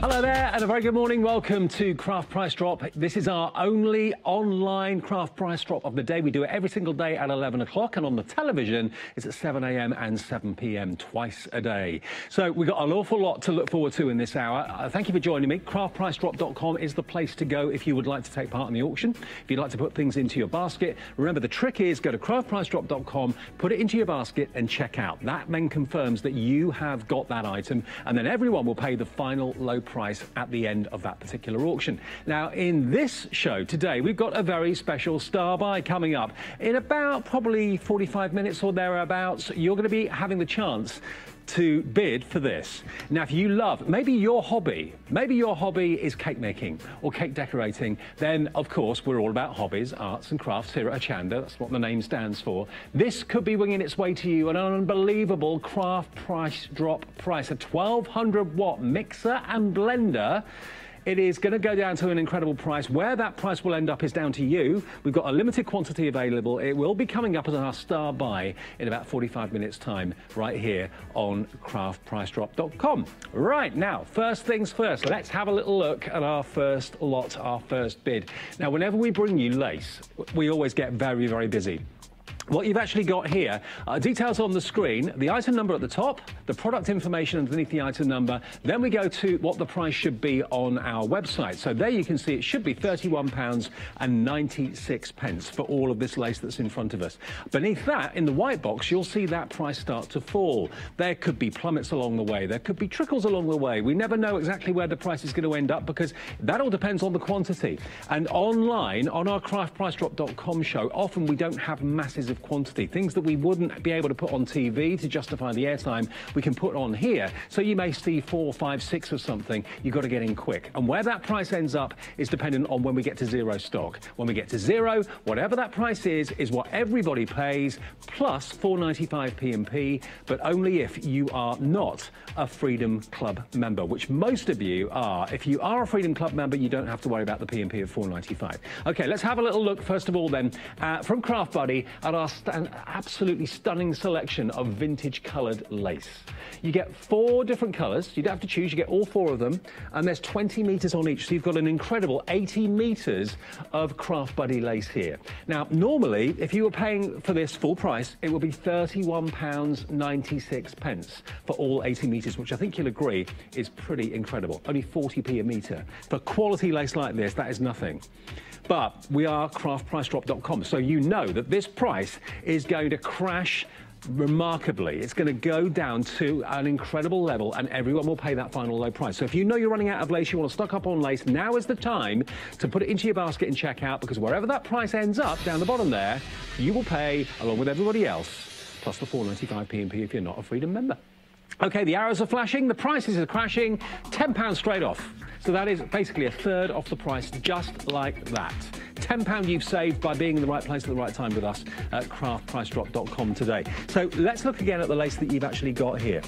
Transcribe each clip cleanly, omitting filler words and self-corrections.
Hello there and a very good morning. Welcome to Craft Price Drop. This is our only online craft price drop of the day. We do it every single day at 11 o'clock and on the television it's at 7 a.m. and 7 p.m. twice a day. So we've got an awful lot to look forward to in this hour. Thank you for joining me. Craftpricedrop.com is the place to go if you would like to take part in the auction. If you'd like to put things into your basket, remember the trick is go to craftpricedrop.com, put it into your basket and check out. That then confirms that you have got that item and then everyone will pay the final low price at the end of that particular auction. Now, in this show today, we've got a very special star buy coming up. In about probably 45 minutes or thereabouts, you're going to be having the chance to bid for this. Now, if you love, maybe your hobby is cake making or cake decorating, then of course we're all about hobbies, arts and crafts here at Hochanda. That's what the name stands for. This could be winging its way to you, an unbelievable craft price drop price, a 1200 watt mixer and blender. It is going to go down to an incredible price. Where that price will end up is down to you. We've got a limited quantity available. It will be coming up as our star buy in about 45 minutes time right here on craftpricedrop.com. Right, now, first things first, let's have a little look at our first lot, our first bid. Now, whenever we bring you lace, we always get very, very busy. What you've actually got here are details on the screen, the item number at the top, the product information underneath the item number, then we go to what the price should be on our website. So there you can see it should be £31.96 for all of this lace that's in front of us. Beneath that, in the white box, you'll see that price start to fall. There could be plummets along the way, there could be trickles along the way. We never know exactly where the price is going to end up because that all depends on the quantity. And online, on our craftpricedrop.com show, often we don't have masses of quantity. Things that we wouldn't be able to put on TV to justify the airtime, we can put on here. So you may see 4, 5, 6 of something. You've got to get in quick. And where that price ends up is dependent on when we get to zero stock. When we get to zero, whatever that price is what everybody pays, plus 4.95 P&P, but only if you are not a Freedom Club member, which most of you are. If you are a Freedom Club member, you don't have to worry about the P&P of 4.95. Okay, let's have a little look, first of all, then, from Craft Buddy at our an absolutely stunning selection of vintage coloured lace. You get 4 different colours. You don't have to choose. You get all 4 of them. And there's 20 metres on each. So you've got an incredible 80 metres of Craft Buddy lace here. Now, normally, if you were paying for this full price, it would be £31.96 for all 80 metres, which I think you'll agree is pretty incredible. Only 40p a metre. For quality lace like this, that is nothing. But we are craftpricedrop.com, so you know that this price is going to crash remarkably. It's going to go down to an incredible level and everyone will pay that final low price. So if you know you're running out of lace, you want to stock up on lace, now is the time to put it into your basket and check out, because wherever that price ends up down the bottom there, you will pay along with everybody else, plus the 4.95 P&P if you're not a Freedom member. Okay, the arrows are flashing, the prices are crashing, £10 straight off. So that is basically a third off the price, just like that. £10 you've saved by being in the right place at the right time with us at craftpricedrop.com today. So let's look again at the lace that you've actually got here.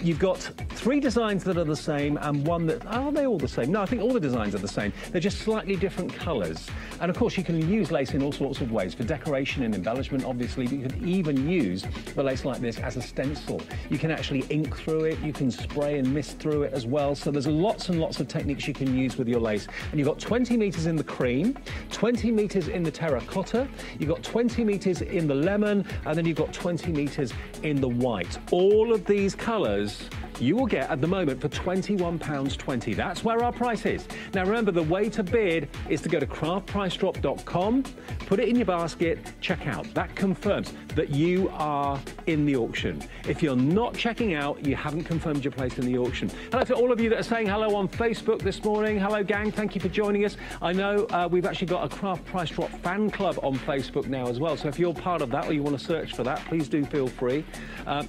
You've got 3 designs that are the same and one that, are they all the same? No, I think all the designs are the same. They're just slightly different colours. And of course you can use lace in all sorts of ways, for decoration and embellishment obviously, but you can even use the lace like this as a stencil. You can actually ink through it, you can spray and mist through it as well. So there's lots and lots of techniques you can use with your lace. And you've got 20 metres in the cream, 20 metres in the terracotta, you've got 20 metres in the lemon, and then you've got 20 metres in the white. All of these colours you will get at the moment for £21.20. That's where our price is. Now remember, the way to bid is to go to craftpricedrop.com, put it in your basket, check out. That confirms that you are in the auction. If you're not checking out, you haven't confirmed your place in the auction. Hello to all of you that are saying hello on Facebook this morning. Hello gang, thank you for joining us. I know we've actually got a Craft Price Drop fan club on Facebook now as well, so if you're part of that or you want to search for that, please do feel free.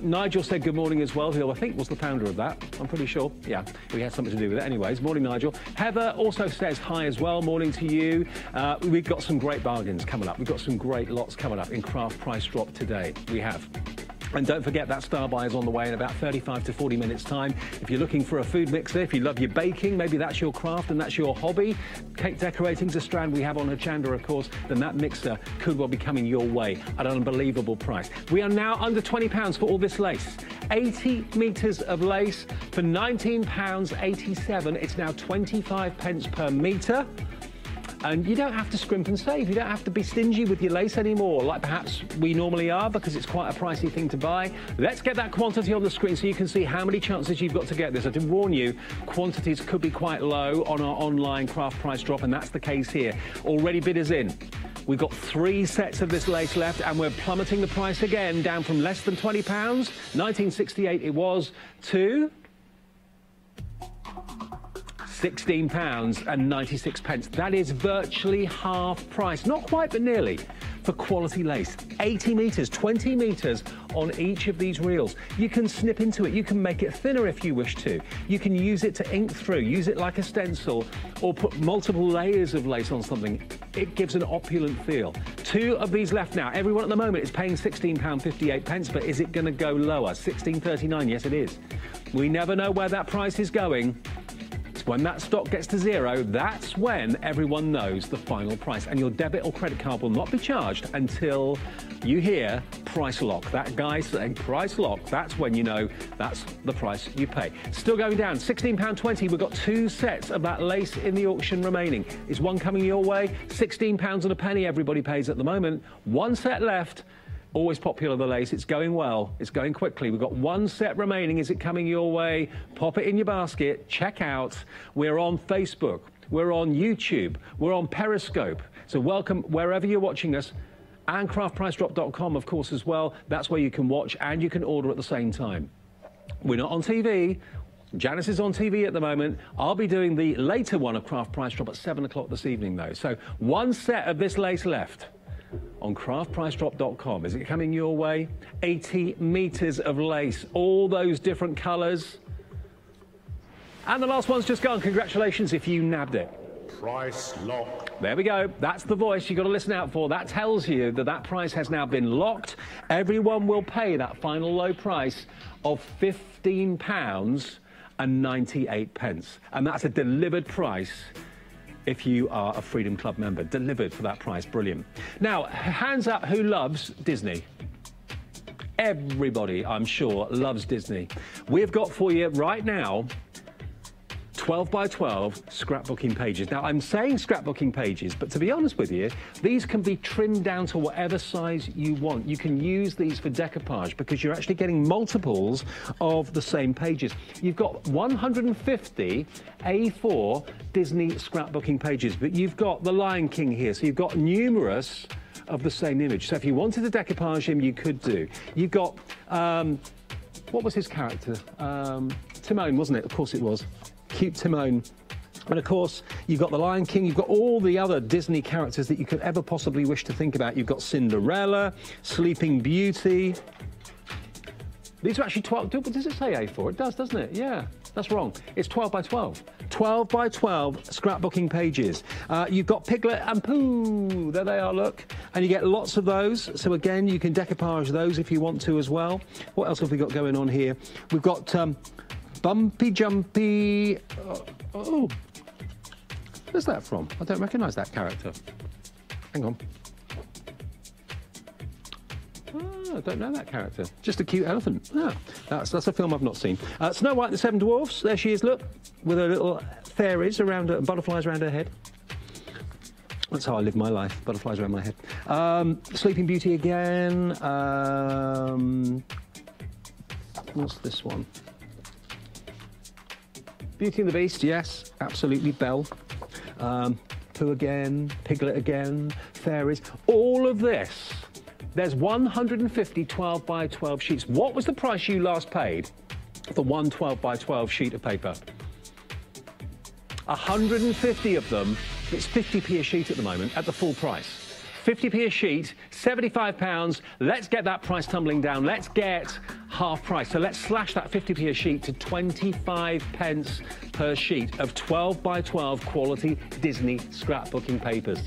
Nigel said good morning as well, who I think was the founder of that, I'm pretty sure. Yeah, we had something to do with it. Anyways, morning Nigel. Heather also says hi as well, morning to you. We've got some great bargains coming up. We've got some great lots coming up in Craft Price Drop today. We have. And don't forget that Star Buy is on the way in about 35 to 40 minutes time. If you're looking for a food mixer, if you love your baking, maybe that's your craft and that's your hobby, cake decorating's a strand we have on Hochanda, of course, then that mixer could well be coming your way at an unbelievable price. We are now under £20 for all this lace. 80 metres of lace for £19.87. It's now 25 pence per metre. And you don't have to scrimp and save. You don't have to be stingy with your lace anymore, like perhaps we normally are, because it's quite a pricey thing to buy. Let's get that quantity on the screen so you can see how many chances you've got to get this. I did warn you, quantities could be quite low on our online craft price drop, and that's the case here. Already bidders in. We've got 3 sets of this lace left, and we're plummeting the price again, down from less than £20, 1968 it was, to £16.96. That is virtually half price. Not quite, but nearly, for quality lace. 80 metres, 20 metres on each of these reels. You can snip into it. You can make it thinner if you wish to. You can use it to ink through, use it like a stencil, or put multiple layers of lace on something. It gives an opulent feel. 2 of these left now. Everyone at the moment is paying £16.58, but is it going to go lower? £16.39, yes it is. We never know where that price is going. When that stock gets to 0, that's when everyone knows the final price. And your debit or credit card will not be charged until you hear price lock. That guy saying price lock, that's when you know that's the price you pay. Still going down, £16.20. We've got 2 sets of that lace in the auction remaining. Is one coming your way? £16 and a penny everybody pays at the moment. 1 set left. Always popular, the lace. It's going well. It's going quickly. We've got 1 set remaining. Is it coming your way? Pop it in your basket. Check out. We're on Facebook. We're on YouTube. We're on Periscope. So welcome wherever you're watching us. And craftpricedrop.com, of course, as well. That's where you can watch and you can order at the same time. We're not on TV. Janice is on TV at the moment. I'll be doing the later one of Craft Price Drop at 7 o'clock this evening, though. So 1 set of this lace left on craftpricedrop.com. Is it coming your way? 80 metres of lace, all those different colours. And the last one's just gone. Congratulations if you nabbed it. Price lock. There we go. That's the voice you've got to listen out for. That tells you that that price has now been locked. Everyone will pay that final low price of £15.98. And that's a delivered price if you are a Freedom Club member. Delivered for that price. Brilliant. Now, hands up who loves Disney. Everybody, I'm sure, loves Disney. We've got for you right now 12 by 12 scrapbooking pages. Now, I'm saying scrapbooking pages, but to be honest with you, these can be trimmed down to whatever size you want. You can use these for decoupage because you're actually getting multiples of the same pages. You've got 150 A4 Disney scrapbooking pages, but you've got the Lion King here, so you've got numerous of the same image. So if you wanted to decoupage him, you could do. You've got, what was his character? Timon, wasn't it? Of course it was. Cute Timon. And of course, you've got the Lion King, you've got all the other Disney characters that you could ever possibly wish to think about. You've got Cinderella, Sleeping Beauty. These are actually 12, does it say A4? It does, doesn't it? Yeah, that's wrong. It's 12 by 12. 12 by 12 scrapbooking pages. You've got Piglet and Pooh. There they are, look. And you get lots of those. So again, you can decoupage those if you want to as well. What else have we got going on here? We've got Bumpy Jumpy. Oh, where's that from? I don't recognise that character. Hang on. Oh, I don't know that character. Just a cute elephant. Ah, that's a film I've not seen. Snow White and the Seven Dwarfs. There she is, look, with her little fairies around her, butterflies around her head. That's how I live my life, butterflies around my head. Sleeping Beauty again. What's this one? Beauty and the Beast, yes, absolutely, Belle. Pooh again, Piglet again, fairies. All of this. There's 150 12 by 12 sheets. What was the price you last paid for one 12 by 12 sheet of paper? 150 of them. It's 50p a sheet at the moment at the full price. 50p a sheet, £75. Let's get that price tumbling down. Let's get half price. So let's slash that 50p a sheet to 25 pence per sheet of 12 by 12 quality Disney scrapbooking papers.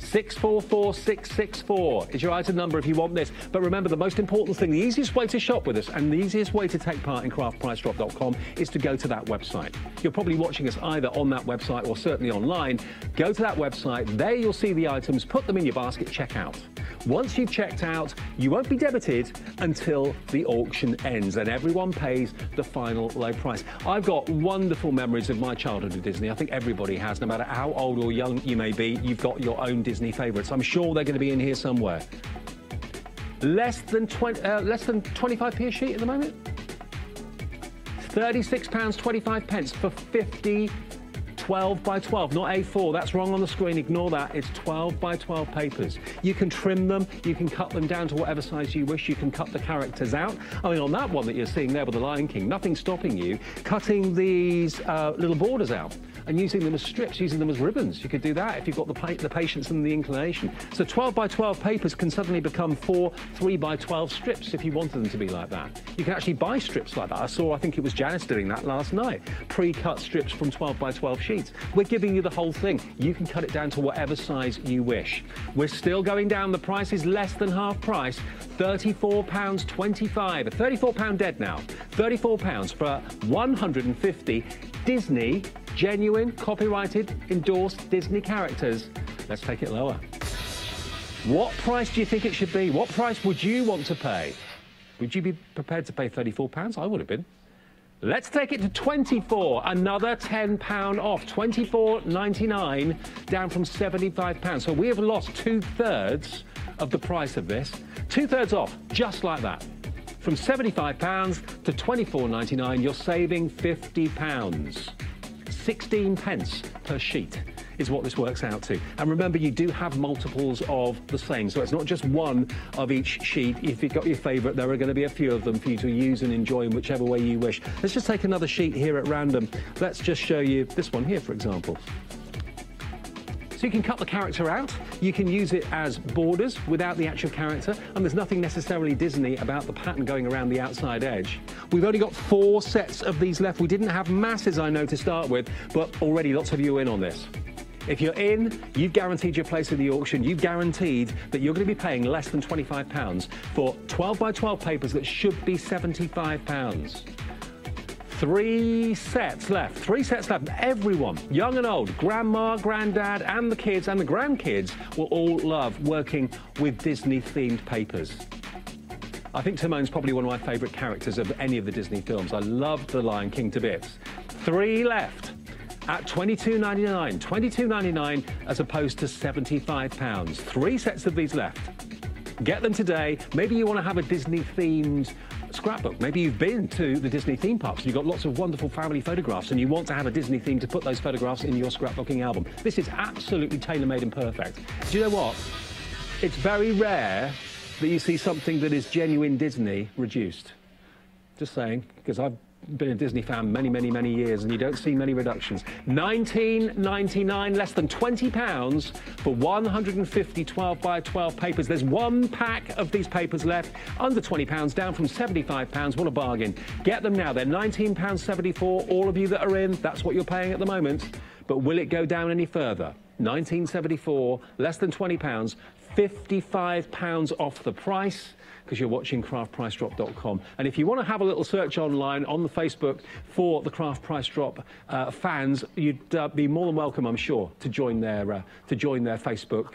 644664 is your item number if you want this. But remember, the most important thing, the easiest way to shop with us and the easiest way to take part in craftpricedrop.com is to go to that website. You're probably watching us either on that website or certainly online. Go to that website. There you'll see the items. Put them in your basket. Check out. Once you've checked out, you won't be debited until the auction ends and everyone pays the final low price. I've got wonderful memories of my childhood at Disney. I think everybody has, no matter how old or young you may be, you've got your own Disney favourites. I'm sure they're going to be in here somewhere. Less than 25p a sheet at the moment? £36.25 for 50 12 by 12, not A4. That's wrong on the screen. Ignore that. It's 12 by 12 papers. You can trim them. You can cut them down to whatever size you wish. You can cut the characters out. I mean, on that one that you're seeing there with the Lion King, nothing's stopping you cutting these little borders out and using them as strips, using them as ribbons. You could do that if you've got the patience and the inclination. So 12 by 12 papers can suddenly become 4 3 by 12 strips if you wanted them to be like that. You can actually buy strips like that. I think it was Janice doing that last night. Pre-cut strips from 12 by 12 sheets. We're giving you the whole thing. You can cut it down to whatever size you wish. We're still going down. The price is less than half price. £34.25. £34 dead now. £34 for 150 Disney genuine, copyrighted, endorsed Disney characters. Let's take it lower. What price do you think it should be? What price would you want to pay? Would you be prepared to pay £34? I would have been. Let's take it to 24, another £10 off, £24.99, down from £75. So we have lost 2/3 of the price of this. 2/3 off, just like that. From £75 to £24.99, you're saving £50. 16 pence per sheet is what this works out to. And remember, you do have multiples of the same, so it's not just one of each sheet. If you've got your favourite, there are going to be a few of them for you to use and enjoy in whichever way you wish. Let's just take another sheet here at random. Let's just show you this one here, for example. So you can cut the character out, you can use it as borders without the actual character, and there's nothing necessarily Disney about the pattern going around the outside edge. We've only got 4 sets of these left. We didn't have masses, I know, to start with, but already lots of you are in on this. If you're in, you've guaranteed your place in the auction. You've guaranteed that you're going to be paying less than £25 for 12 by 12 papers that should be £75. 3 sets left. 3 sets left. Everyone, young and old, grandma, granddad, and the kids and the grandkids will all love working with Disney-themed papers. I think Timon's probably one of my favourite characters of any of the Disney films. I love the Lion King to bits. 3 left at £22.99. £22.99 as opposed to £75. 3 sets of these left. Get them today. Maybe you want to have a Disney-themed scrapbook. Maybe you've been to the Disney theme parks and you've got lots of wonderful family photographs and you want to have a Disney theme to put those photographs in your scrapbooking album. This is absolutely tailor-made and perfect. Do you know what? It's very rare that you see something that is genuine Disney reduced. Just saying, because I've been a Disney fan many, many, many years and you don't see many reductions. £19.99, less than £20 for 150 12 by 12 papers. There's 1 pack of these papers left, under £20, down from £75. What a bargain. Get them now. They're £19.74. All of you that are in, that's what you're paying at the moment. But will it go down any further? £19.74, less than £20, £55 off the price, because you're watching craftpricedrop.com. And if you want to have a little search online on the Facebook for the Craft Price Drop fans, you'd be more than welcome, I'm sure, to join their Facebook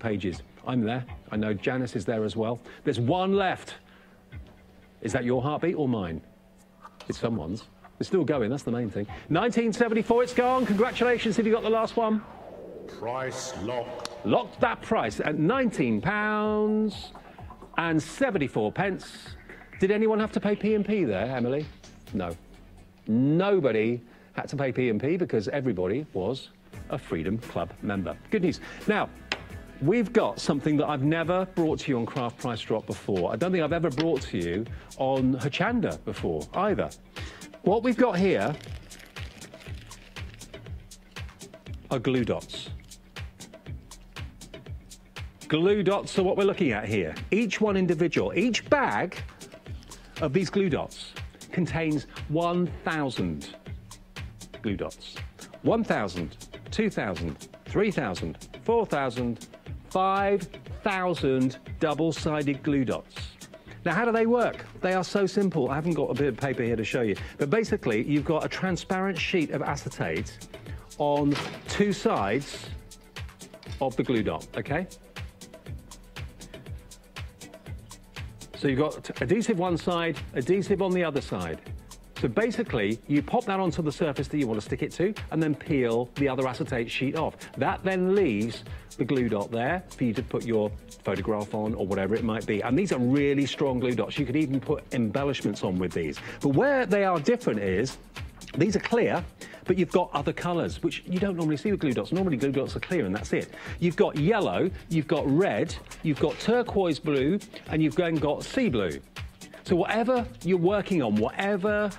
pages. I'm there. I know Janice is there as well. There's 1 left. Is that your heartbeat or mine? It's someone's. It's still going. That's the main thing. £19.74. It's gone. Congratulations if you got the last one. Price locked. Locked that price at £19.74. Did anyone have to pay P&P there, Emily? No. Nobody had to pay P&P because everybody was a Freedom Club member. Good news. Now, we've got something that I've never brought to you on Craft Price Drop before. I don't think I've ever brought to you on Hochanda before either. What we've got here are glue dots. Glue dots are what we're looking at here. Each one individual. Each bag of these glue dots contains 1,000 glue dots. 1,000 2,000, 3,000, 4,000, 5,000 double-sided glue dots. Now, how do they work? They are so simple. I haven't got a bit of paper here to show you. But basically, you've got a transparent sheet of acetate on two sides of the glue dot, okay? So you've got adhesive one side, adhesive on the other side. So basically, you pop that onto the surface that you want to stick it to, and then peel the other acetate sheet off. That then leaves the glue dot there for you to put your photograph on or whatever it might be. And these are really strong glue dots. You could even put embellishments on with these. But where they are different is, these are clear, but you've got other colours, which you don't normally see with glue dots. Normally glue dots are clear and that's it. You've got yellow, you've got red, you've got turquoise blue, and you've then got sea blue. So whatever you're working on, whatever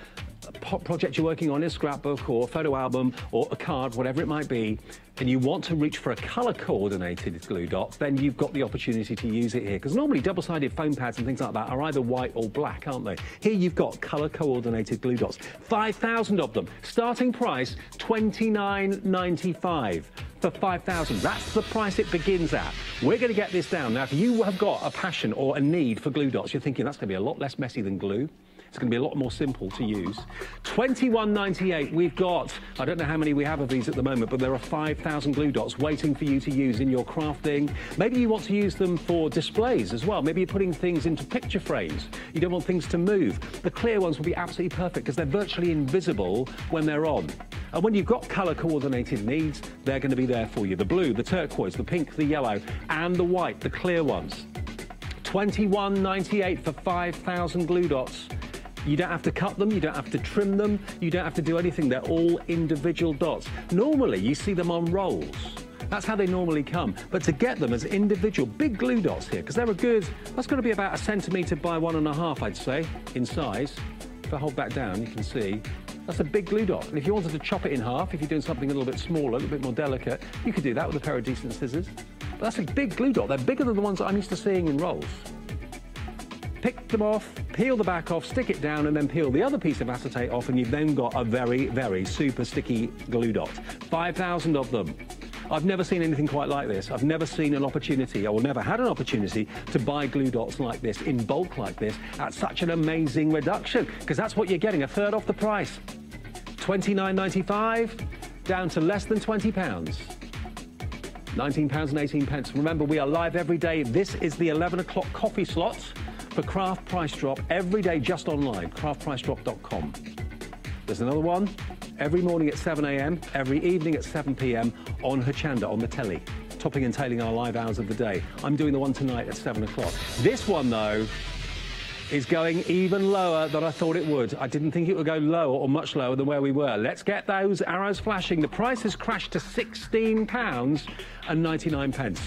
project you're working on, a scrapbook or a photo album or a card, whatever it might be, and you want to reach for a colour-coordinated glue dot, then you've got the opportunity to use it here. Because normally double-sided foam pads and things like that are either white or black, aren't they? Here you've got colour-coordinated glue dots. 5,000 of them. Starting price, $29.95 for 5,000. That's the price it begins at. We're going to get this down. Now, if you have got a passion or a need for glue dots, you're thinking that's going to be a lot less messy than glue. It's going to be a lot more simple to use. $21.98. We've got, I don't know how many we have of these at the moment, but there are 5,000 glue dots waiting for you to use in your crafting. Maybe you want to use them for displays as well. Maybe you're putting things into picture frames. You don't want things to move. The clear ones will be absolutely perfect because they're virtually invisible when they're on. And when you've got colour-coordinated needs, they're going to be there for you. The blue, the turquoise, the pink, the yellow, and the white, the clear ones. $21.98 for 5,000 glue dots. You don't have to cut them, you don't have to trim them, you don't have to do anything. They're all individual dots. Normally, you see them on rolls. That's how they normally come. But to get them as individual big glue dots here, because they're a good, that's going to be about 1 centimetre by 1.5, I'd say, in size. If I hold back down, you can see that's a big glue dot. And if you wanted to chop it in half, if you're doing something a little bit smaller, a little bit more delicate, you could do that with a pair of decent scissors. But that's a big glue dot. They're bigger than the ones that I'm used to seeing in rolls. Pick them off, peel the back off, stick it down, and then peel the other piece of acetate off, and you've then got a very, very super sticky glue dot. 5,000 of them. I've never seen anything quite like this. I've never seen an opportunity, or never had an opportunity, to buy glue dots like this, in bulk like this, at such an amazing reduction, because that's what you're getting, a third off the price. $29.95, down to less than £20. £19.18. Remember, we are live every day. This is the 11 o'clock coffee slot for Craft Price Drop, every day just online, craftpricedrop.com. There's another one every morning at 7 a.m, every evening at 7 p.m. on Hochanda, on the telly, topping and tailing our live hours of the day. I'm doing the one tonight at 7 o'clock. This one, though, is going even lower than I thought it would. I didn't think it would go lower or much lower than where we were. Let's get those arrows flashing. The price has crashed to £16.99.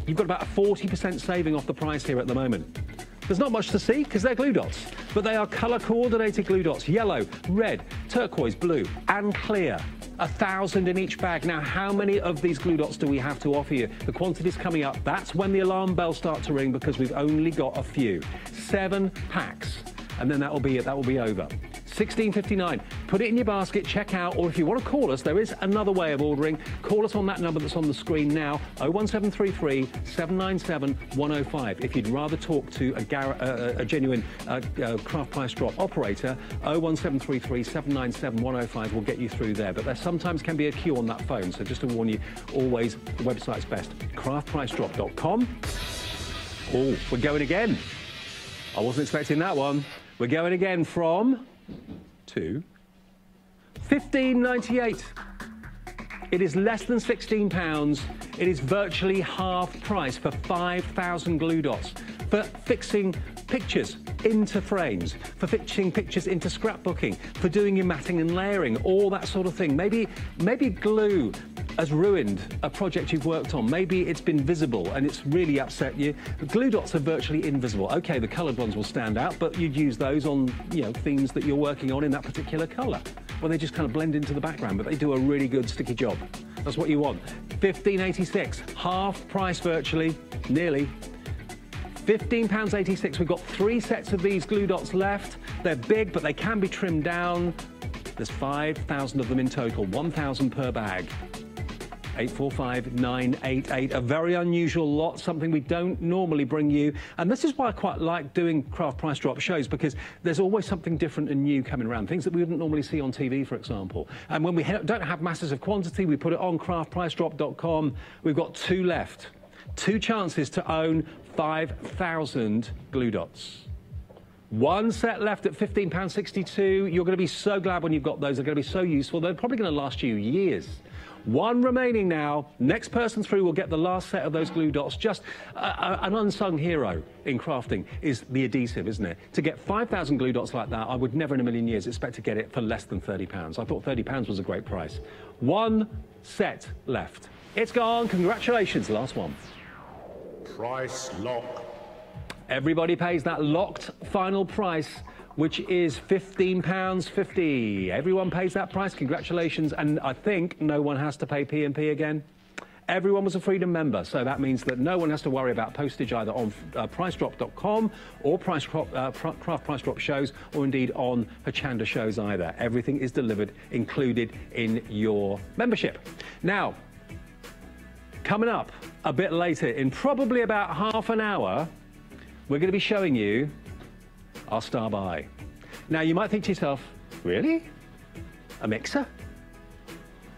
You've got about a 40% saving off the price here at the moment. There's not much to see because they're glue dots, but they are colour-coordinated glue dots. Yellow, red, turquoise, blue, and clear. 1,000 in each bag. Now, how many of these glue dots do we have to offer you? The quantity's coming up. That's when the alarm bells start to ring because we've only got a few. 7 packs, and then that will be it. That will be over. $16.59. Put it in your basket, check out, or if you want to call us, there is another way of ordering. Call us on that number that's on the screen now, 01733 797 105. If you'd rather talk to a genuine Craft Price Drop operator, 01733 797 105 will get you through there. But there sometimes can be a queue on that phone, so just to warn you, always the website's best. craftpricedrop.com. Oh, we're going again. I wasn't expecting that one. We're going again from to $15.98. It is less than £16. It is virtually half price for 5,000 glue dots, for fixing pictures into frames, for fixing pictures into scrapbooking, for doing your matting and layering, all that sort of thing. Maybe glue has ruined a project you've worked on. Maybe it's been visible and it's really upset you. The glue dots are virtually invisible. Okay, the coloured ones will stand out, but you'd use those on, themes that you're working on in that particular colour. Well, they just kind of blend into the background, but they do a really good sticky job. That's what you want. $15.86, half price virtually, nearly. £15.86. We've got 3 sets of these glue dots left. They're big, but they can be trimmed down. There's 5,000 of them in total, 1,000 per bag. 845-988. A very unusual lot, something we don't normally bring you. And this is why I quite like doing craft price drop shows, because there's always something different and new coming around, things that we wouldn't normally see on TV, for example. And when we don't have masses of quantity, we put it on craftpricedrop.com. We've got 2 left. 2 chances to own 5,000 glue dots. 1 set left at £15.62. You're going to be so glad when you've got those. They're going to be so useful. They're probably going to last you years. 1 remaining now. Next person through will get the last set of those glue dots. Just an unsung hero in crafting is the adhesive, isn't it? To get 5,000 glue dots like that, I would never in a million years expect to get it for less than £30. I thought £30 was a great price. 1 set left. It's gone. Congratulations. Last one. Price lock. Everybody pays that locked final price, which is £15.50. Everyone pays that price. Congratulations. And I think no one has to pay P&P again. Everyone was a Freedom member, so that means that no one has to worry about postage either on pricedrop.com or Craft Price Drop shows, or indeed on Hochanda shows either. Everything is delivered, included in your membership. Now, coming up a bit later, in probably about half an hour, we're going to be showing you our star buy. Now, you might think to yourself, really? A mixer?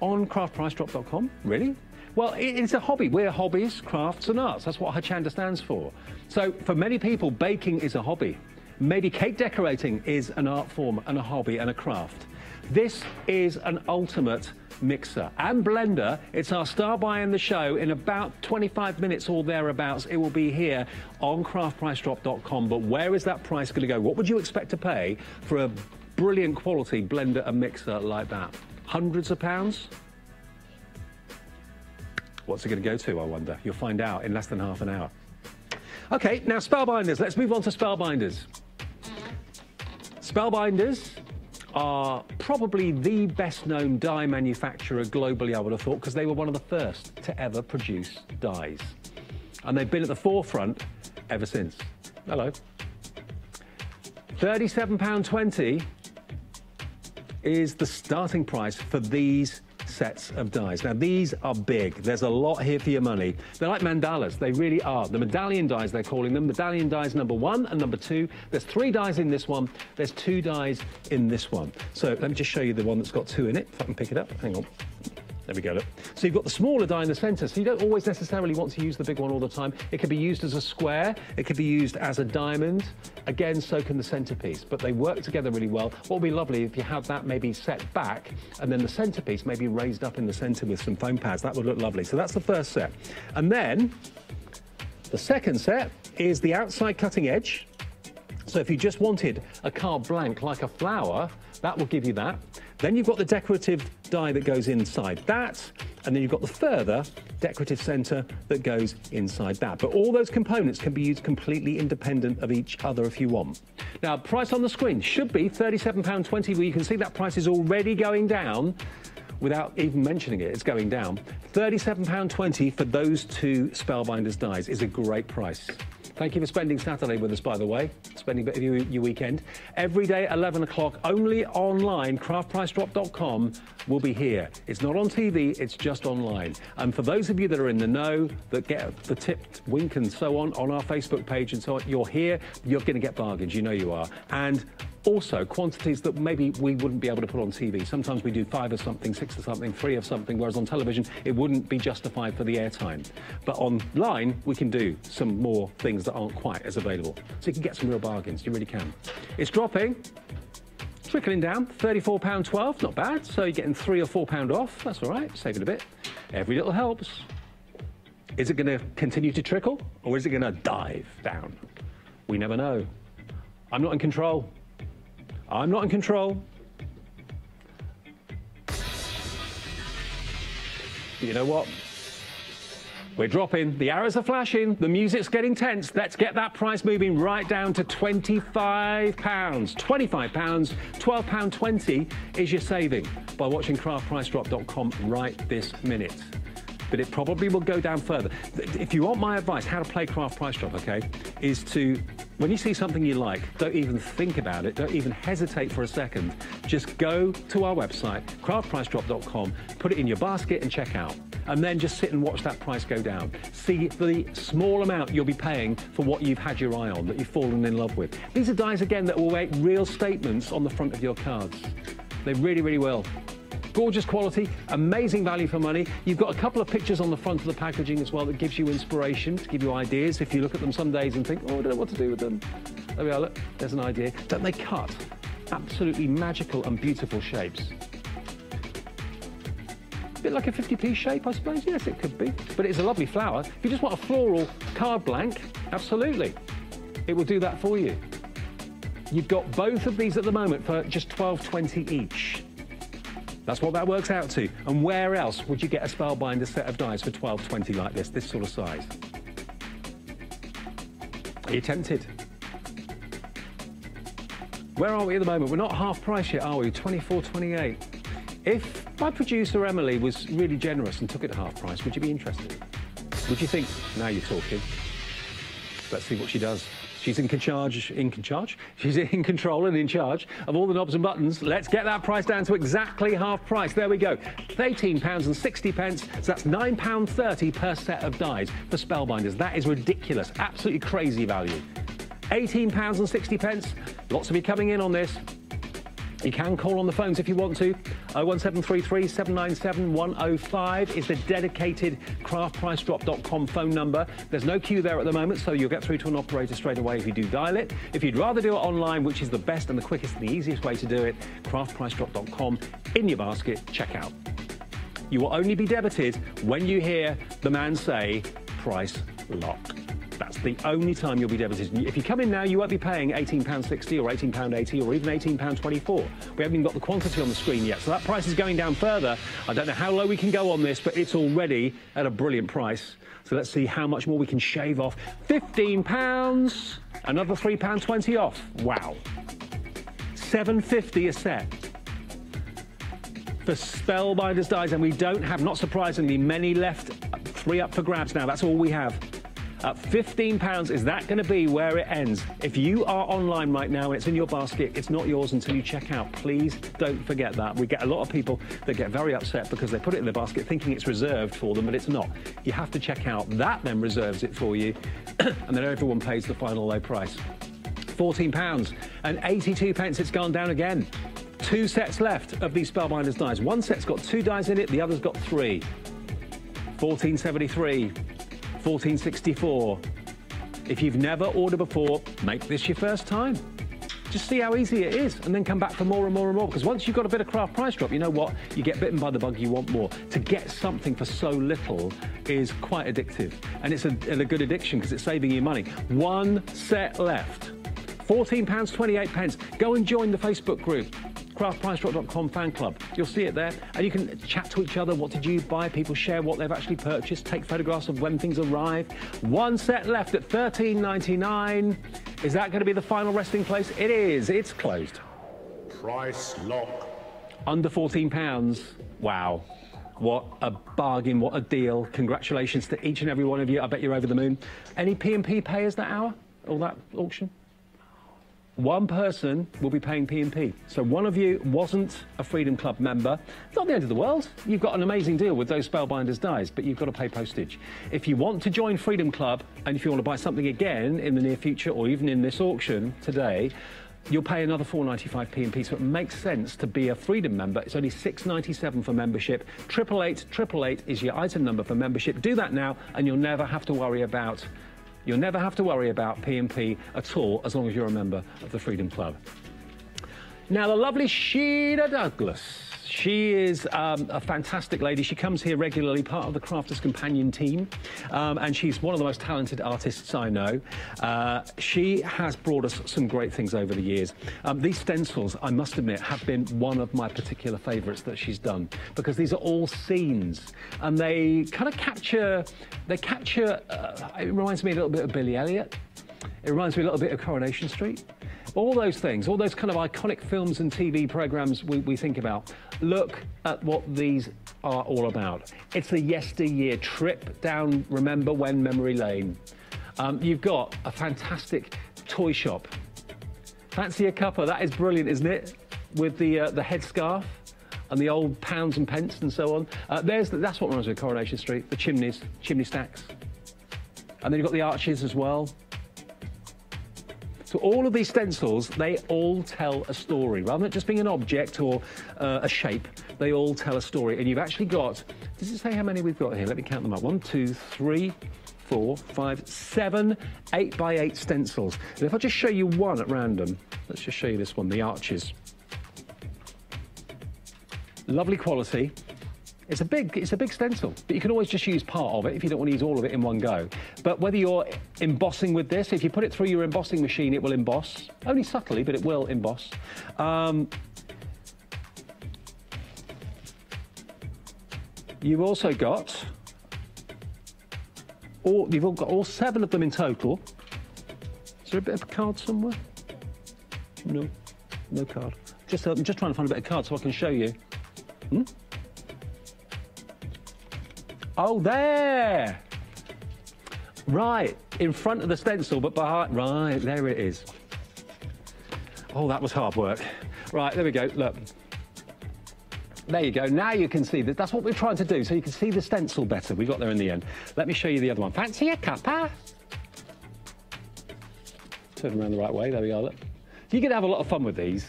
On craftpricedrop.com? Really? Well, it's a hobby. We're Hobbies, Crafts and Arts. That's what Hochanda stands for. So for many people, baking is a hobby. Maybe cake decorating is an art form and a hobby and a craft. This is an ultimate mixer and blender. It's our star buy in the show. In about 25 minutes or thereabouts, it will be here on craftpricedrop.com. But where is that price going to go? What would you expect to pay for a brilliant quality blender and mixer like that? Hundreds of pounds? What's it going to go to, I wonder? You'll find out in less than half an hour. Okay, now Spellbinders. Let's move on to Spellbinders. Spellbinders are probably the best-known dye manufacturer globally, I would have thought, because they were one of the first to ever produce dyes. And they've been at the forefront ever since. Hello. £37.20 is the starting price for these sets of dies. Now, these are big. There's a lot here for your money. They're like mandalas. They really are. The medallion dies, they're calling them. Medallion dies number 1 and number 2. There's 3 dies in this one. There's 2 dies in this one. So let me just show you the one that's got 2 in it, if I can pick it up. Hang on. There we go, look. So you've got the smaller die in the centre, so you don't always necessarily want to use the big one all the time. It can be used as a square, it could be used as a diamond. Again, so can the centrepiece, but they work together really well. What would be lovely if you had that maybe set back, and then the centrepiece maybe raised up in the centre with some foam pads. That would look lovely. So that's the first set. And then the second set is the outside cutting edge. So if you just wanted a card blank like a flower, that will give you that. Then you've got the decorative die that goes inside that, and then you've got the further decorative centre that goes inside that. But all those components can be used completely independent of each other if you want. Now, price on the screen should be £37.20, where you can see that price is already going down without even mentioning it. It's going down. £37.20 for those 2 Spellbinders dies is a great price. Thank you for spending Saturday with us, by the way, spending a bit of your weekend. Every day at 11 o'clock, only online, craftpricedrop.com will be here. It's not on TV, it's just online. And for those of you that are in the know, that get the tipped wink and so on our Facebook page and so on, you're here, you're going to get bargains, you know you are. And also quantities that maybe we wouldn't be able to put on TV. Sometimes we do 5 of something, 6 of something, 3 of something, whereas on television it wouldn't be justified for the airtime. But online we can do some more things that aren't quite as available. So you can get some real bargains, you really can. It's dropping, trickling down, £34.12, not bad. So you're getting £3 or £4 off, that's all right, saving a bit. Every little helps. Is it going to continue to trickle, or is it going to dive down? We never know. I'm not in control. I'm not in control. You know what? We're dropping. The arrows are flashing. The music's getting tense. Let's get that price moving right down to £25. £25. £12.20 is your saving by watching craftpricedrop.com right this minute. But it probably will go down further. If you want my advice, how to play Craft Price Drop, okay, is to, when you see something you like, don't even think about it, don't even hesitate for a second. Just go to our website, craftpricedrop.com, put it in your basket and check out. and then just sit and watch that price go down. See the small amount you'll be paying for what you've had your eye on, that you've fallen in love with. These are dies, again, that will make real statements on the front of your cards. They really, really will. Gorgeous quality, amazing value for money. You've got a couple of pictures on the front of the packaging as well that gives you inspiration, to give you ideas if you look at them some days and think, oh, I don't know what to do with them. There we are, look, there's an idea. Don't they cut? Absolutely magical and beautiful shapes. A bit like a 50p shape, I suppose. Yes, it could be. But it's a lovely flower. If you just want a floral card blank, absolutely. It will do that for you. You've got both of these at the moment for just $12.20 each. That's what that works out to. And where else would you get a Spellbinder set of dies for $12.20 like this sort of size? Are you tempted? Where are we at the moment? We're not half price yet, are we? $24.28. If my producer Emily was really generous and took it at half price, would you be interested? Would you think, now you're talking? Let's see what she does. She's in charge? She's in control and in charge of all the knobs and buttons. Let's get that price down to exactly half price. There we go. £18.60. So that's £9.30 per set of dies for Spellbinders. That is ridiculous. Absolutely crazy value. £18.60. Lots of you coming in on this. You can call on the phones if you want to. 01733 797 105 is the dedicated craftpricedrop.com phone number. There's no queue there at the moment, so you'll get through to an operator straight away if you do dial it. If you'd rather do it online, which is the best and the quickest and the easiest way to do it, craftpricedrop.com, in your basket, check out. You will only be debited when you hear the man say, price locked. That's the only time you'll be debited. If you come in now, you won't be paying £18.60 or £18.80 or even £18.24. We haven't even got the quantity on the screen yet, so that price is going down further. I don't know how low we can go on this, but it's already at a brilliant price. So let's see how much more we can shave off. £15, another £3.20 off. Wow. $7.50 a set for Spellbinders dies, and we don't have, not surprisingly, many left. 3 up for grabs now. That's all we have. At £15, is that going to be where it ends? If you are online right now and it's in your basket, it's not yours until you check out. Please don't forget that. We get a lot of people that get very upset because they put it in their basket thinking it's reserved for them, but it's not. You have to check out. That then reserves it for you, and then everyone pays the final low price. £14 and 82 pence. It's gone down again. 2 sets left of these Spellbinders dies. One set's got 2 dies in it, the other's got 3. £14.73. £14.64. If you've never ordered before, make this your first time. Just see how easy it is, and then come back for more and more and more, because once you've got a bit of craft price drop, you know what? You get bitten by the bug, you want more. To get something for so little is quite addictive, and it's a good addiction because it's saving you money. 1 set left. £14.28. Go and join the Facebook group. craftpricedrop.com fan club. You'll see it there, and you can chat to each other. What did you buy? People share what they've actually purchased, take photographs of when things arrive. 1 set left at $13.99. Is that going to be the final resting place? It is. It's closed. Price lock. Under £14. Wow. What a bargain, what a deal. Congratulations to each and every one of you. I bet you're over the moon. Any P&P payers that hour or that auction? 1 person will be paying P&P. So one of you wasn't a Freedom Club member. It's not the end of the world. You've got an amazing deal with those Spellbinders dies, but you've got to pay postage. If you want to join Freedom Club, and if you want to buy something again in the near future or even in this auction today, you'll pay another £4.95 P&P, so it makes sense to be a Freedom member. It's only £6.97 for membership. 888 is your item number for membership. Do that now, and you'll never have to worry about P&P at all, as long as you're a member of the Freedom Club. Now, the lovely Sheena Douglas. She is a fantastic lady. She comes here regularly, part of the Crafters Companion team, and she's one of the most talented artists I know. She has brought us some great things over the years. These stencils, I must admit, have been one of my particular favourites that she's done, because these are all scenes, and they kind of capture, it reminds me a little bit of Billy Elliot. It reminds me a little bit of Coronation Street. All those things, all those kind of iconic films and TV programmes we think about. Look at what these are all about. It's a yesteryear trip down Remember When memory lane. You've got a fantastic toy shop. Fancy a cuppa, that is brilliant, isn't it? With the headscarf. and the old pounds and pence and so on. That's what reminds me of Coronation Street, the chimneys, chimney stacks. And then you've got the arches as well. So all of these stencils, they all tell a story. Rather than just being an object or a shape, they all tell a story. And you've actually got, does it say how many we've got here? Let me count them up. 1, 2, 3, 4, 5, 7 8x8 stencils. And if I just show you one at random, let's just show you this one, the arches. Lovely quality. It's a big stencil, but you can always just use part of it if you don't want to use all of it in one go. But whether you're embossing with this, if you put it through your embossing machine, it will emboss. Only subtly, but it will emboss. You've also got all 7 of them in total. Is there a bit of a card somewhere? No, no card. I'm just trying to find a bit of card so I can show you. Oh, there! Right, in front of the stencil, but behind. Right, there it is. Oh, that was hard work. Right, there we go. Look. There you go. Now you can see that. That's what we're trying to do, so you can see the stencil better. We got there in the end. Let me show you the other one. Fancy a cuppa? Turn around the right way. There we are. Look. You can have a lot of fun with these.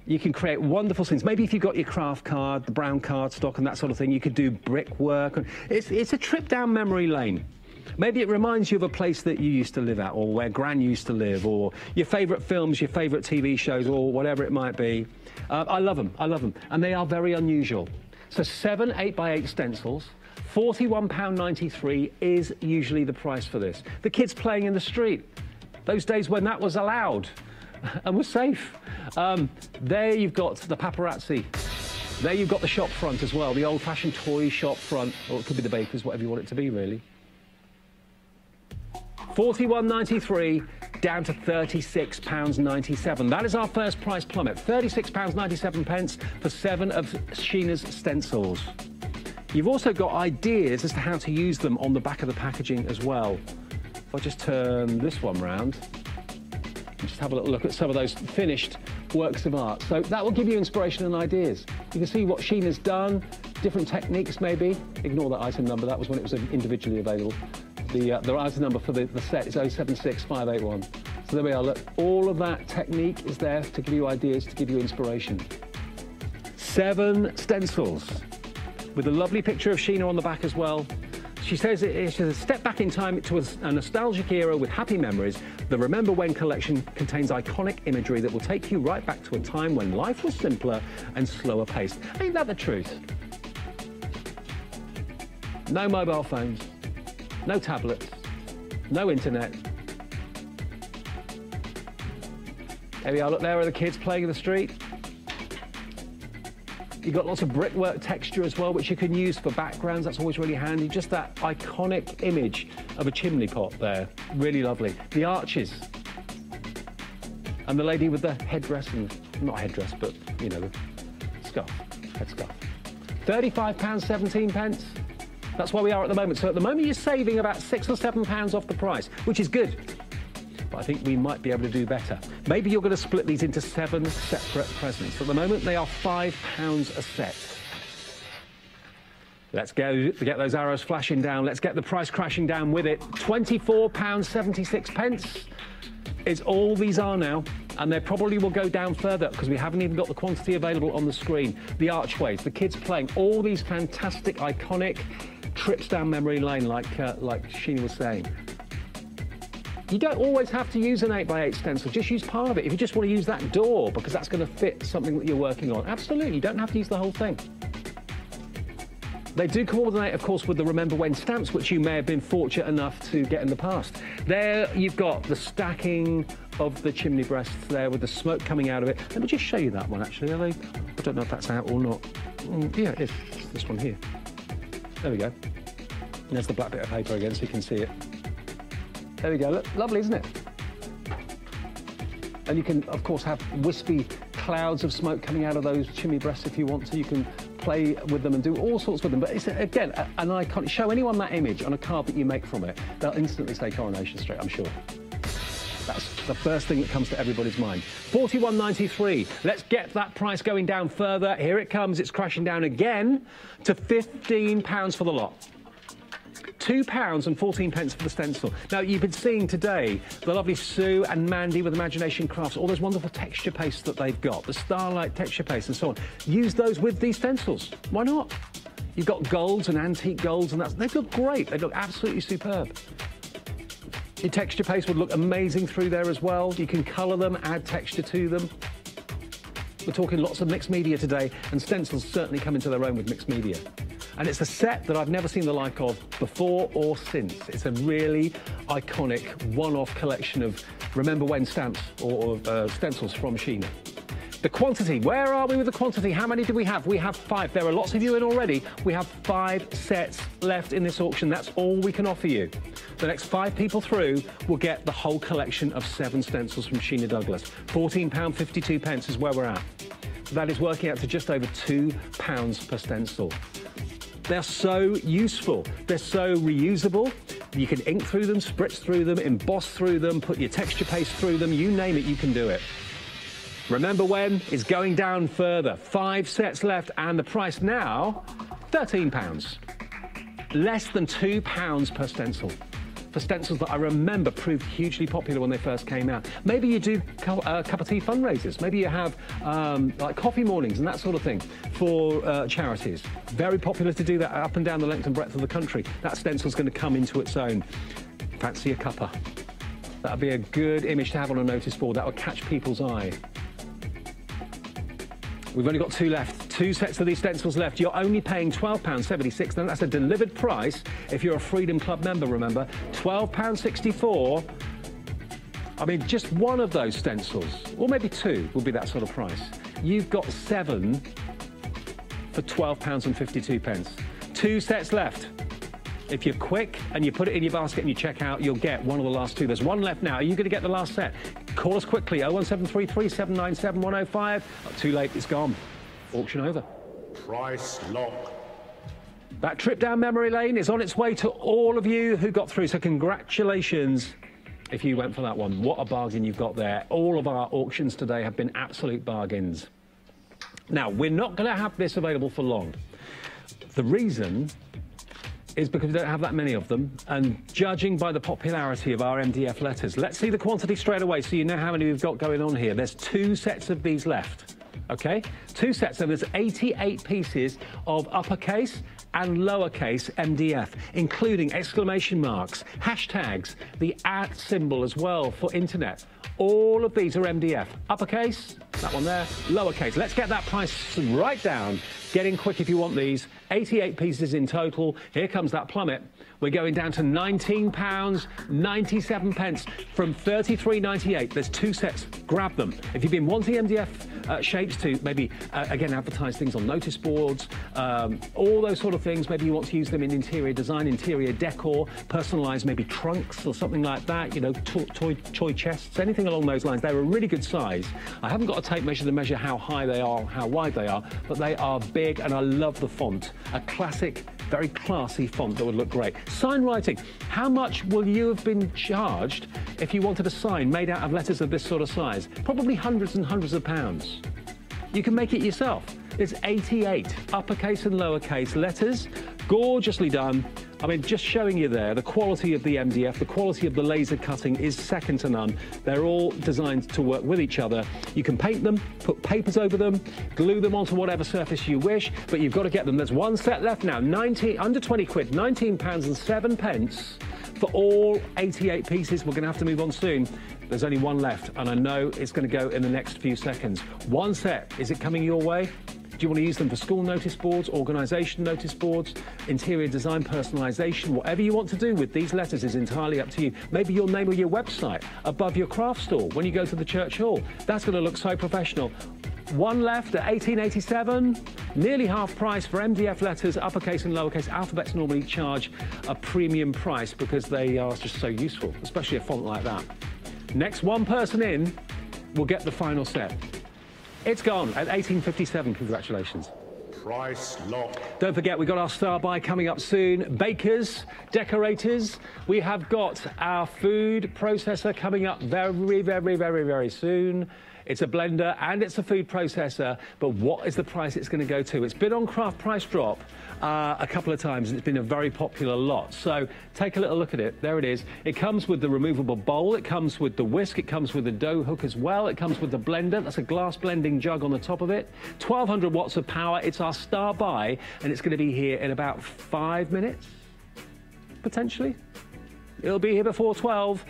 You can create wonderful things. Maybe if you've got your craft card, the brown card stock and that sort of thing, you could do brickwork. It's a trip down memory lane. Maybe it reminds you of a place that you used to live at, or where Gran used to live, or your favourite films, your favourite TV shows, or whatever it might be. I love them. I love them. And they are very unusual. So 7 8x8 stencils, £41.93 is usually the price for this. The kids playing in the street, those days when that was allowed and was safe. There you've got the paparazzi. There you've got the shop front as well, the old-fashioned toy shop front, or it could be the baker's, whatever you want it to be, really. £41.93 down to £36.97. That is our first price plummet. £36.97 for 7 of Sheena's stencils. You've also got ideas as to how to use them on the back of the packaging as well. If I just turn this one round, just have a little look at some of those finished works of art. So that will give you inspiration and ideas. You can see what Sheena's done, different techniques maybe. Ignore that item number, that was when it was individually available. The item number for the set is 076581. So there we are, look, all of that technique is there to give you ideas, to give you inspiration. 7 stencils with a lovely picture of Sheena on the back as well. She says it's a step back in time to a nostalgic era with happy memories. The Remember When collection contains iconic imagery that will take you right back to a time when life was simpler and slower paced. Ain't that the truth? No mobile phones, no tablets, no internet. There we are, look, there are the kids playing in the street. You've got lots of brickwork texture as well, which you can use for backgrounds. That's always really handy. Just that iconic image of a chimney pot there. Really lovely. The arches. And the lady with the headdress, and not headdress, but, you know, the scarf, headscarf. £35.17. That's where we are at the moment. So at the moment, you're saving about £6 or £7 off the price, which is good. But I think we might be able to do better. Maybe you're going to split these into 7 separate presents. At the moment, they are £5 a set. Let's go to get those arrows flashing down. Let's get the price crashing down with it. £24.76 is all these are now. And they probably will go down further because we haven't even got the quantity available on the screen. The archways, the kids playing, all these fantastic, iconic trips down memory lane, like Sheena was saying. You don't always have to use an 8x8 stencil, just use part of it. If you just want to use that door because that's going to fit something that you're working on, absolutely, you don't have to use the whole thing. They do coordinate, of course, with the Remember When stamps, which you may have been fortunate enough to get in the past. There you've got the stacking of the chimney breasts there with the smoke coming out of it. Let me just show you that one, actually. I don't know if that's out or not. Yeah, it is. It's this one here. There we go. And there's the black bit of paper again, so you can see it. There we go, look, lovely, isn't it? And you can, of course, have wispy clouds of smoke coming out of those chimney breasts if you want to. You can play with them and do all sorts with them. But it's, again, an icon. Show anyone that image on a card that you make from it, they'll instantly say Coronation Street, I'm sure. That's The first thing that comes to everybody's mind. $41.93. Let's get that price going down further. Here it comes. It's crashing down again to £15 for the lot. £2.14 for the stencil. Now, you've been seeing today the lovely Sue and Mandy with Imagination Crafts, all those wonderful texture pastes that they've got, the Starlight texture paste and so on. Use those with these stencils. Why not? You've got golds and antique golds, and they look great. They look absolutely superb. Your texture paste would look amazing through there as well. You can colour them, add texture to them. We're talking lots of mixed media today, and stencils certainly come into their own with mixed media. And it's a set that I've never seen the like of before or since. It's a really iconic one-off collection of remember when stamps or stencils from Sheena. The quantity, where are we with the quantity? How many do we have? We have 5. There are lots of you in already. We have 5 sets left in this auction. That's all we can offer you. The next 5 people through will get the whole collection of 7 stencils from Sheena Douglas. £14.52 is where we're at. That is working out to just over £2 per stencil. They're so useful. They're so reusable. You can ink through them, spritz through them, emboss through them, put your texture paste through them. You name it, you can do it. Remember when? It's going down further. 5 sets left, and the price now, £13. Less than £2 per stencil. For stencils that I remember proved hugely popular when they first came out. Maybe you do cup of tea fundraisers. Maybe you have like coffee mornings and that sort of thing for charities. Very popular to do that up and down the length and breadth of the country. That stencil's going to come into its own. Fancy a cuppa. That would be a good image to have on a notice board. That would catch people's eye. We've only got 2 left. 2 sets of these stencils left. You're only paying £12.76. Now, that's a delivered price if you're a Freedom Club member, remember. £12.64. I mean, just one of those stencils, or maybe 2, would be that sort of price. You've got 7 for £12.52. 2 sets left. If you're quick and you put it in your basket and you check out, you'll get one of the last 2. There's 1 left now. Are you going to get the last set? Call us quickly, 01733 797 105. Not too late, it's gone. Auction over. Price lock. That trip down memory lane is on its way to all of you who got through, so congratulations if you went for that one. What a bargain you've got there. All of our auctions today have been absolute bargains. Now, we're not going to have this available for long. The reason is because we don't have that many of them, and judging by the popularity of our MDF letters, let's see the quantity straight away so you know how many we've got going on here. There's 2 sets of these left, okay? 2 sets, and there's 88 pieces of uppercase and lowercase MDF, including exclamation marks, hashtags, the @ symbol as well for internet. All of these are MDF. Uppercase, that one there, lowercase. Let's get that price right down. Get in quick if you want these. 88 pieces in total. Here comes that plummet. We're going down to £19.97 from $33.98. There's 2 sets. Grab them. If you've been wanting MDF shapes to maybe, again, advertise things on notice boards, all those sort of things, maybe you want to use them in interior design, interior decor, personalised maybe trunks or something like that, you know, toy chests, anything along those lines. They're a really good size. I haven't got a tape measure to measure how high they are, how wide they are, but they are big, and I love the font. A classic, very classy font that would look great. Sign writing. How much will you have been charged if you wanted a sign made out of letters of this sort of size? Probably hundreds and hundreds of pounds. You can make it yourself. There's 88 uppercase and lowercase letters, gorgeously done. I mean, just showing you there, the quality of the MDF, the quality of the laser cutting is second to none. They're all designed to work with each other. You can paint them, put papers over them, glue them onto whatever surface you wish, but you've got to get them. There's 1 set left now, under 20 quid, £19.07 for all 88 pieces. We're going to have to move on soon. There's only 1 left, and I know it's going to go in the next few seconds. 1 set, is it coming your way? Do you want to use them for school notice boards, organisation notice boards, interior design, personalisation? Whatever you want to do with these letters is entirely up to you. Maybe your name or your website above your craft stall when you go to the church hall. That's going to look so professional. 1 left at $18.87, nearly half price for MDF letters, uppercase and lowercase. Alphabets normally charge a premium price because they are just so useful, especially a font like that. Next 1 person in will get the final set. It's gone at $18.57. Congratulations. price lock. Don't forget, we've got our star buy coming up soon. Bakers, decorators. We have got our food processor coming up very soon. It's a blender and it's a food processor, but what is the price it's going to go to? It's been on Craft Price Drop a couple of times, and it's been a very popular lot. So take a little look at it. There it is. It comes with the removable bowl. It comes with the whisk. It comes with the dough hook as well. It comes with the blender. That's a glass blending jug on the top of it. 1200 watts of power. It's our star buy, and it's going to be here in about 5 minutes, potentially. It'll be here before 12.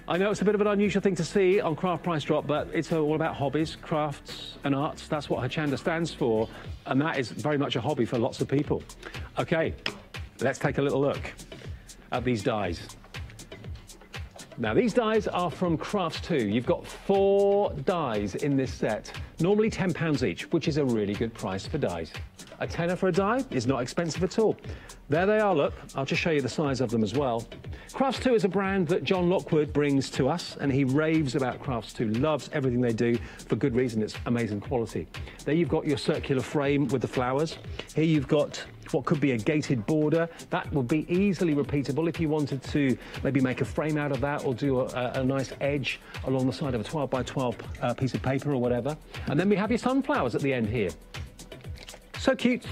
I know it's a bit of an unusual thing to see on Craft Price Drop, but it's all about hobbies, crafts and arts. That's what Hochanda stands for, and that is very much a hobby for lots of people. Okay, let's take a little look at these dies. Now, these dies are from Crafts 2. You've got 4 dies in this set, normally £10 each, which is a really good price for dies. A tenner for a die is not expensive at all. There they are, look. I'll just show you the size of them as well. Crafts 2 is a brand that John Lockwood brings to us, and he raves about Crafts 2, loves everything they do for good reason. It's amazing quality. There you've got your circular frame with the flowers. Here you've got what could be a gated border. That would be easily repeatable if you wanted to maybe make a frame out of that or do a nice edge along the side of a 12 by 12 piece of paper or whatever. And then we have your sunflowers at the end here. So cute,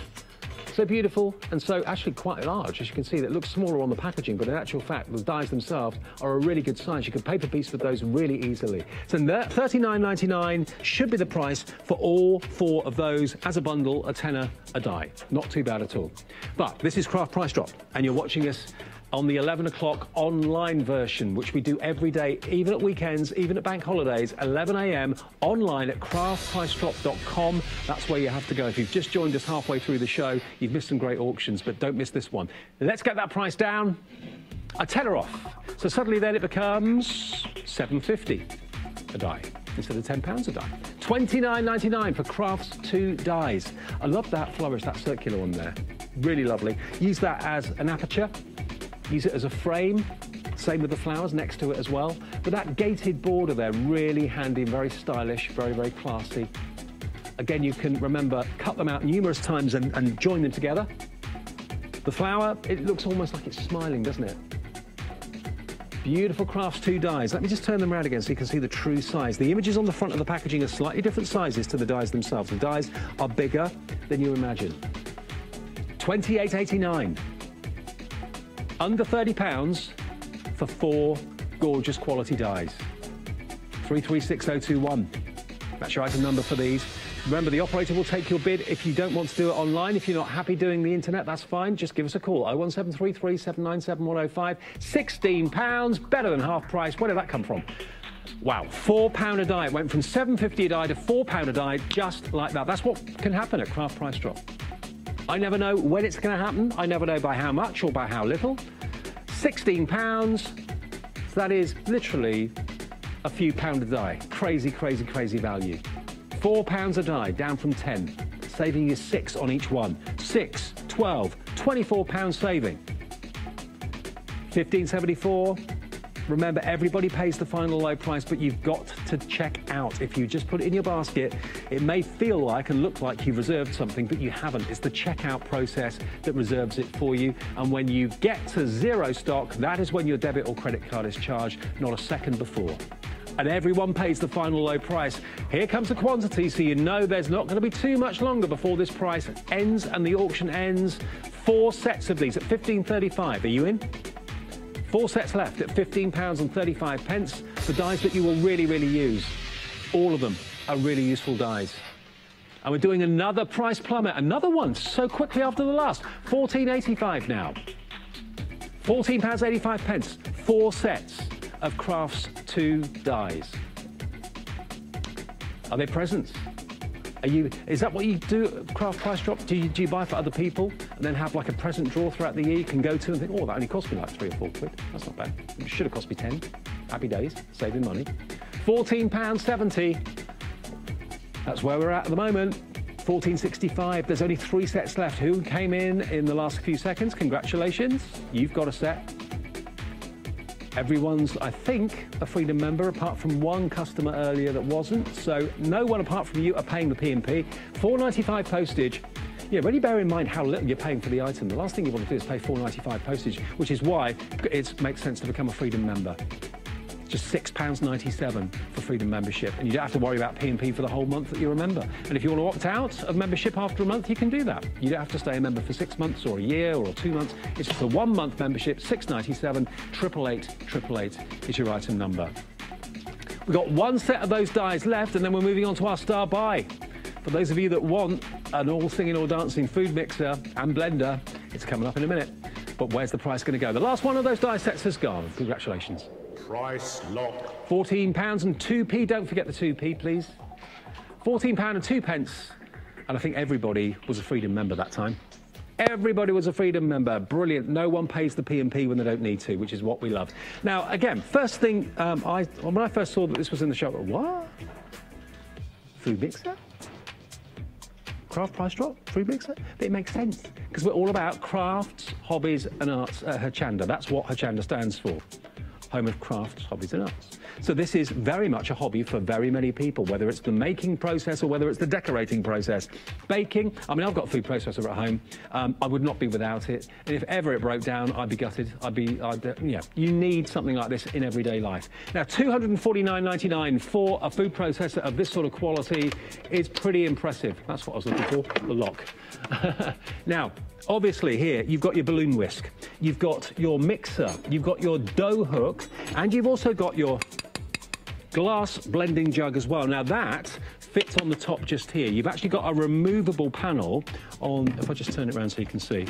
so beautiful, and so actually quite large. As you can see, that looks smaller on the packaging, but in actual fact, the dies themselves are a really good size. You can paper piece with those really easily. So $39.99 should be the price for all 4 of those as a bundle, a tenner a die. Not too bad at all. But this is Craft Price Drop, and you're watching us on the 11 o'clock online version, which we do every day, even at weekends, even at bank holidays, 11 a.m. online at craftpricedrop.com. That's where you have to go. If you've just joined us halfway through the show, you've missed some great auctions, but don't miss this one. Let's get that price down. A tenner off. So suddenly then it becomes $7.50 a die instead of £10 a die. $29.99 for Crafts 2 dies. I love that flourish, that circular one there. Really lovely. Use that as an aperture. Use it as a frame, same with the flowers next to it as well. But that gated border there, really handy, very stylish, very classy. Again, you can, remember, cut them out numerous times and join them together. The flower, it looks almost like it's smiling, doesn't it? Beautiful Crafts 2 dies. Let me just turn them around again so you can see the true size. The images on the front of the packaging are slightly different sizes to the dies themselves. The dies are bigger than you imagine. $28.89. Under £30 for 4 gorgeous quality dies. 336021. That's your item number for these. Remember, the operator will take your bid if you don't want to do it online. If you're not happy doing the internet, that's fine. Just give us a call. 01733 797 105. £16, better than half price. Where did that come from? Wow, £4 a die. It went from $7.50 a die to £4 a die, just like that. That's what can happen at Craft Price Drop. I never know when it's going to happen. I never know by how much or by how little. £16, so that is literally a few pound a die. Crazy value. £4 a die, down from 10, saving you 6 on each one. 6, 12, £24 saving. $15.74. Remember, everybody pays the final low price, but you've got to check out. If you just put it in your basket, it may feel like and look like you've reserved something, but you haven't. It's the checkout process that reserves it for you. And when you get to 0 stock, that is when your debit or credit card is charged, not a second before. And everyone pays the final low price. Here comes the quantity, so you know there's not going to be too much longer before this price ends and the auction ends. 4 sets of these at $15.35. Are you in? 4 sets left at £15.35 for dies that you will really use. All of them are really useful dies. And we're doing another price plummet, another one so quickly after the last. £14.85 now. £14.85. 4 sets of Crafts 2 dies. Are they presents? Is that what you do at Craft Price Drop? Do you buy for other people and then have like a present drawer throughout the year you can go to and think, oh, that only cost me like 3 or 4 quid. That's not bad. It should have cost me 10. Happy days, saving money. £14.70. That's where we're at the moment. £14.65. There's only 3 sets left. Who came in the last few seconds? Congratulations. You've got a set. Everyone's, I think, a Freedom member, apart from one customer earlier that wasn't. So no one apart from you are paying the P&P. $4.95 postage. Yeah, when you bear in mind how little you're paying for the item, the last thing you want to do is pay £4.95 postage, which is why it makes sense to become a Freedom member. Just £6.97 for Freedom membership, and you don't have to worry about P&P for the whole month that you're a member. And if you want to opt out of membership after a month, you can do that. You don't have to stay a member for 6 months or a year or 2 months. It's just a 1 month membership, £6.97, 888 is your item number. We've got one set of those dies left, and then we're moving on to our star buy. For those of you that want an all singing, all dancing food mixer and blender, it's coming up in a minute. But where's the price going to go? The last one of those die sets has gone. Congratulations. Price lock. £14 and 2p. Don't forget the 2p, please. £14 and 2p. And I think everybody was a Freedom member that time. Everybody was a Freedom member. Brilliant. No one pays the P&P when they don't need to, which is what we love. Now, again, first thing, when I first saw that this was in the shop, what? Food mixer? Craft price drop? Food mixer? But it makes sense, because we're all about crafts, hobbies and arts at Hochanda. That's what Hochanda stands for. Home of crafts, hobbies and arts. So this is very much a hobby for very many people, whether it's the making process or whether it's the decorating process. Baking, I mean, I've got a food processor at home. I would not be without it. And if ever it broke down, I'd be gutted. Yeah, you need something like this in everyday life. Now, $249.99 for a food processor of this sort of quality is pretty impressive. That's what I was looking for, the lock. Now, obviously here, you've got your balloon whisk, you've got your mixer, you've got your dough hook, and you've also got your glass blending jug as well. Now that fits on the top just here. You've actually got a removable panel on, if I just turn it around so you can see.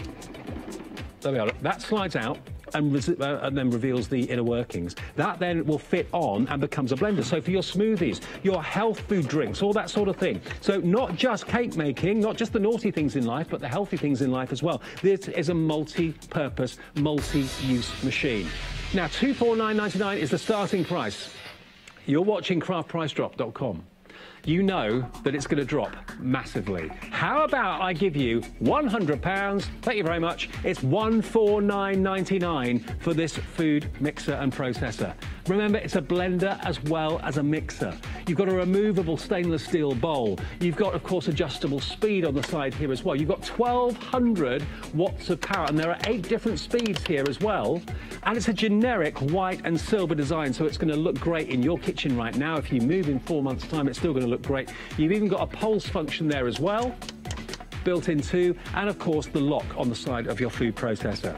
There we are, that slides out and then reveals the inner workings. That then will fit on and becomes a blender. So for your smoothies, your health food drinks, all that sort of thing. So not just cake making, not just the naughty things in life, but the healthy things in life as well. This is a multi-purpose, multi-use machine. Now, $249.99 is the starting price. You're watching craftpricedrop.com. You know that it's going to drop massively. How about I give you £100? Thank you very much. It's $149.99 for this food mixer and processor. Remember, it's a blender as well as a mixer. You've got a removable stainless steel bowl. You've got, of course, adjustable speed on the side here as well. You've got 1,200 watts of power, and there are 8 different speeds here as well. And it's a generic white and silver design, so it's going to look great in your kitchen right now. If you move in 4 months' time, it's still going to look great. You've even got a pulse function there as well, built in too, and of course the lock on the side of your food processor.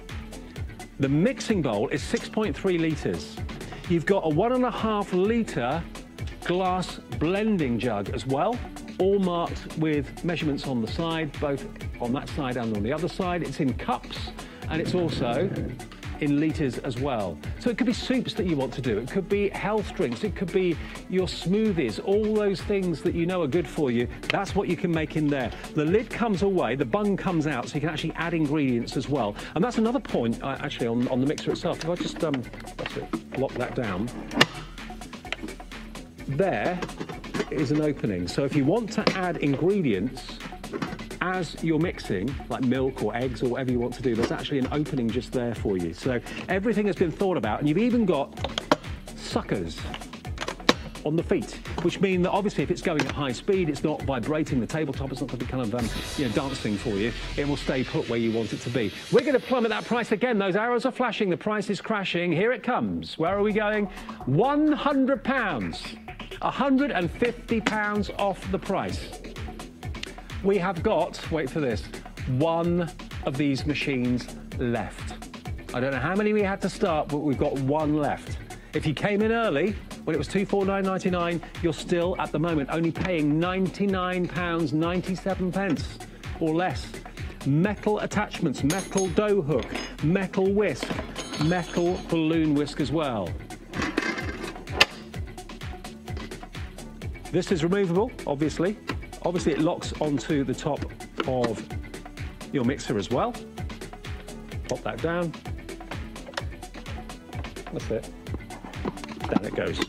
The mixing bowl is 6.3 litres. You've got a 1.5 litre glass blending jug as well, all marked with measurements on the side, both on that side and on the other side. It's in cups, and it's also in litres as well. So it could be soups that you want to do, it could be health drinks, it could be your smoothies, all those things that you know are good for you. That's what you can make in there. The lid comes away, the bung comes out, so you can actually add ingredients as well. And that's another point actually on the mixer itself. If I just that's it, lock that down, there is an opening. So if you want to add ingredients as you're mixing, like milk or eggs or whatever you want to do, there's actually an opening just there for you. So everything has been thought about, and you've even got suckers on the feet, which mean that obviously if it's going at high speed, it's not vibrating the tabletop, it's not going to be kind of dancing for you. It will stay put where you want it to be. We're going to plummet that price again. Those arrows are flashing, the price is crashing. Here it comes. Where are we going? £100. £150 off the price. We have got, wait for this, 1 of these machines left. I don't know how many we had to start, but we've got 1 left. If you came in early, when it was $249.99, you're still, at the moment, only paying £99.97 or less. Metal attachments, metal dough hook, metal whisk, metal balloon whisk as well. This is removable, obviously. Obviously, it locks onto the top of your mixer as well. Pop that down. That's it. Down it goes.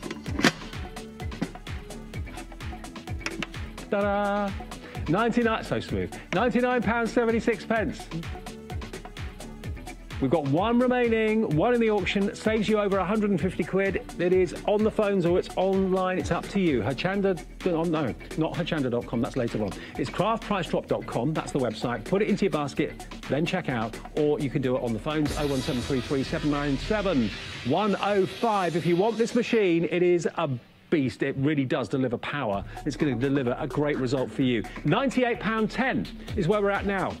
Ta-da! 99, so smooth. £99.76. We've got one remaining, one in the auction, saves you over 150 quid. It is on the phones or it's online, it's up to you. Hochanda, oh no, not hochanda.com, that's later on. It's craftpricedrop.com, that's the website. Put it into your basket, then check out, or you can do it on the phones, 01733 797 105. If you want this machine, it is a beast. It really does deliver power. It's going to deliver a great result for you. £98.10 is where we're at now.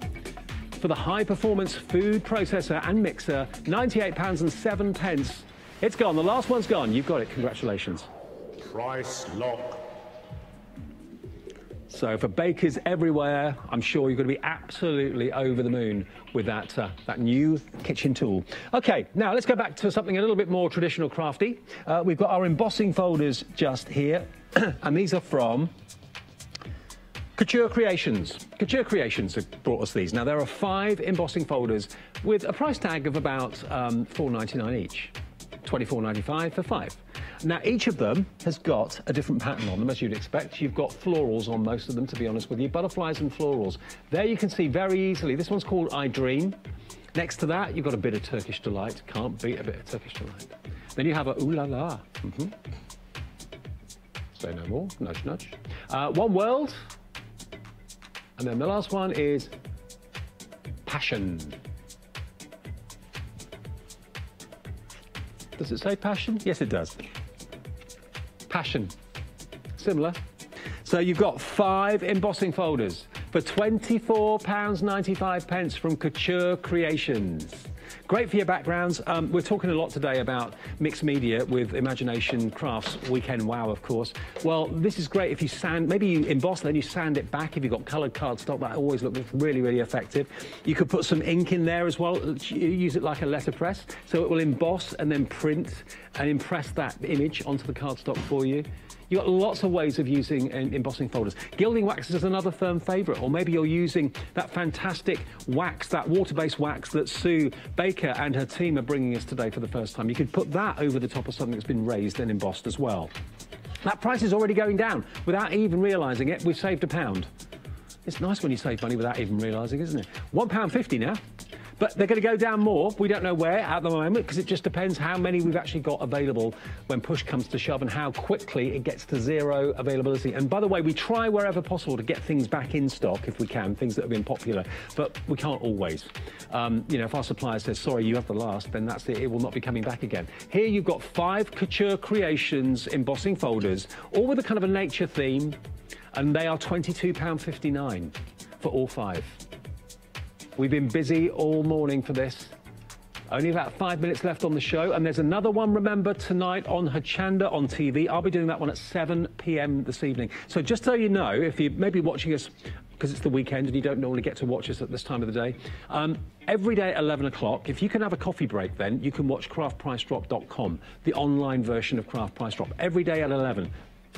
For the high-performance food processor and mixer, £98.07. It's gone. The last one's gone. You've got it. Congratulations. Price lock. So for bakers everywhere, I'm sure you're going to be absolutely over the moon with that, that new kitchen tool. OK, now let's go back to something a little bit more traditional crafty. We've got our embossing folders just here, and these are from Couture Creations. Couture Creations have brought us these. Now, there are 5 embossing folders with a price tag of about $4.99 each. $24.95 for 5. Now, each of them has got a different pattern on them, as you'd expect. You've got florals on most of them, to be honest with you, butterflies and florals. There you can see very easily, this one's called I Dream. Next to that, you've got a bit of Turkish Delight. Can't beat a bit of Turkish Delight. Then you have a Ooh La La. Say no more, nudge, nudge. One World. And then the last one is Passion. Does it say passion? Yes, it does. Passion. Similar. So you've got 5 embossing folders for £24.95 from Couture Creations. Great for your backgrounds. We're talking a lot today about mixed media with Imagination Crafts Weekend Wow, of course. Well, this is great if you sand, maybe you emboss, then you sand it back. If you've got coloured cardstock, that always looks really, really effective. You could put some ink in there as well. Use it like a letterpress, so it will emboss and then print and impress that image onto the cardstock for you. You've got lots of ways of using embossing folders. Gilding waxes is another firm favourite, or maybe you're using that fantastic wax, that water-based wax that Sue Baker and her team are bringing us today for the first time. You could put that over the top of something that's been raised and embossed as well. That price is already going down. Without even realising it, we've saved £1. It's nice when you save money without even realising, isn't it? £1.50 now. But they're going to go down more. We don't know where at the moment, because it just depends how many we've actually got available when push comes to shove and how quickly it gets to 0 availability. And by the way, we try wherever possible to get things back in stock if we can, things that have been popular, but we can't always. You know, if our supplier says, sorry, you have the last, then that's it. It will not be coming back again. Here you've got 5 Couture Creations embossing folders, all with a kind of a nature theme, and they are £22.59 for all 5. We've been busy all morning for this. Only about 5 minutes left on the show, and there's another one, remember, tonight on Hochanda on TV. I'll be doing that one at 7 p.m. this evening. So just so you know, if you may be watching us because it's the weekend and you don't normally get to watch us at this time of the day, every day at 11 o'clock, if you can have a coffee break then, you can watch craftpricedrop.com, the online version of Craft Price Drop, every day at 11.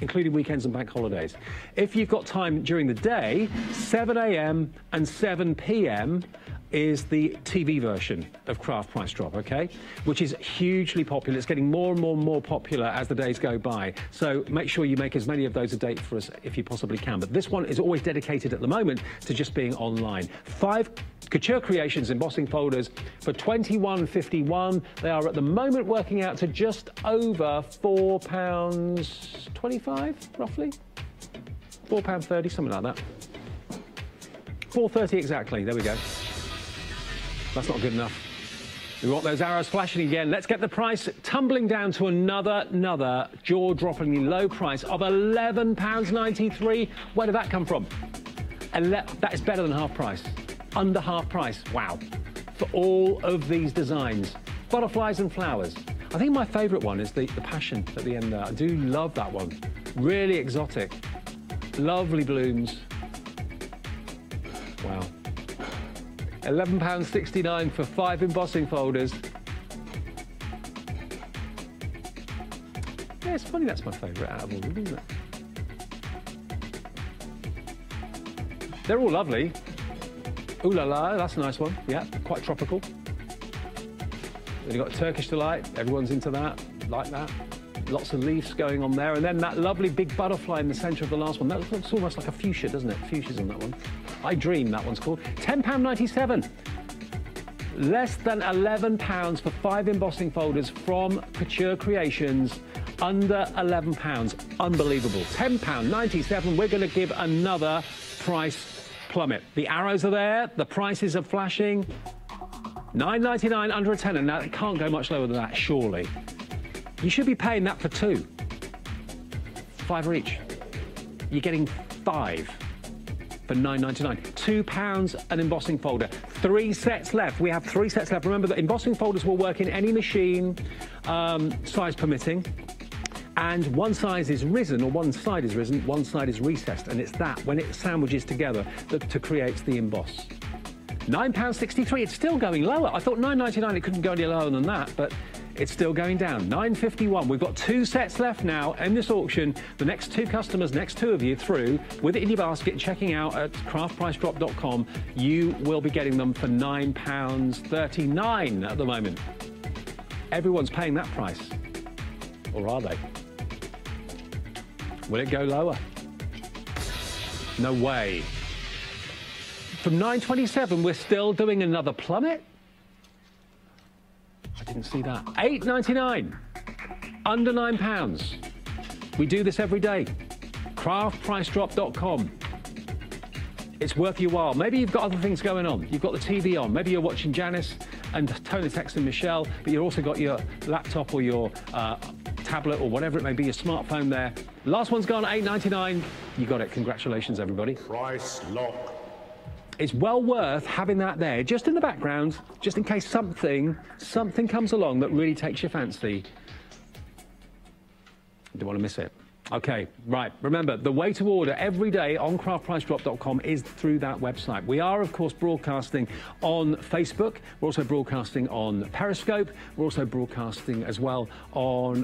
Including weekends and bank holidays. If you've got time during the day, 7 a.m. and 7 p.m. is the TV version of Craft Price Drop, OK? Which is hugely popular. It's getting more and more and more popular as the days go by. So make sure you make as many of those a date for us if you possibly can. But this one is always dedicated at the moment to just being online. 5 Couture Creations embossing folders for £21.51. They are at the moment working out to just over £4.25, roughly. £4.30, something like that. £4.30 exactly. There we go. That's not good enough. We want those arrows flashing again. Let's get the price tumbling down to another jaw-droppingly low price of £11.93. Where did that come from? That is better than half price. Under half price. Wow. For all of these designs. Butterflies and flowers. I think my favourite one is the passion at the end there. I do love that one. Really exotic. Lovely blooms. Wow. £11.69 for 5 embossing folders. Yeah, it's funny that's my favourite out of all of them, isn't it? They're all lovely. Ooh La La, that's a nice one. Yeah, quite tropical. Then you've got Turkish Delight. Everyone's into that, like that. Lots of leaves going on there. And then that lovely big butterfly in the centre of the last one. That looks almost like a fuchsia, doesn't it? Fuchsia's on that one. I Dream, that one's called. £10.97. Less than £11 for 5 embossing folders from Couture Creations. Under £11. Unbelievable. £10.97. We're going to give another price plummet. The arrows are there. The prices are flashing. £9.99 under a tenner. Now, it can't go much lower than that, surely. You should be paying that for 2. £5 each. You're getting 5 for £9.99. £2 an embossing folder. 3 sets left. We have 3 sets left. Remember that embossing folders will work in any machine, size permitting. And one size is risen, or one side is risen, one side is recessed. And it's that, when it sandwiches together, that creates the emboss. £9.63. It's still going lower. I thought £9.99, it couldn't go any lower than that, but it's still going down. £9.51. We've got 2 sets left now in this auction. The next 2 customers, next 2 of you through, with it in your basket, checking out at craftpricedrop.com, you will be getting them for £9.39 at the moment. Everyone's paying that price. Or are they? Will it go lower? No way. From £9.27, we're still doing another plummet? I didn't see that. £8.99. Under £9. We do this every day. Craftpricedrop.com. It's worth your while. Maybe you've got other things going on. You've got the TV on. Maybe you're watching Janice and Tony Tex and Michelle, but you've also got your laptop or your tablet or whatever it may be, your smartphone there. Last one's gone, £8.99. You got it. Congratulations, everybody. Price lock. It's well worth having that there, just in the background, just in case something comes along that really takes your fancy. You don't want to miss it. OK, right. Remember, the way to order every day on craftpricedrop.com is through that website. We are, of course, broadcasting on Facebook. We're also broadcasting on Periscope. We're also broadcasting as well on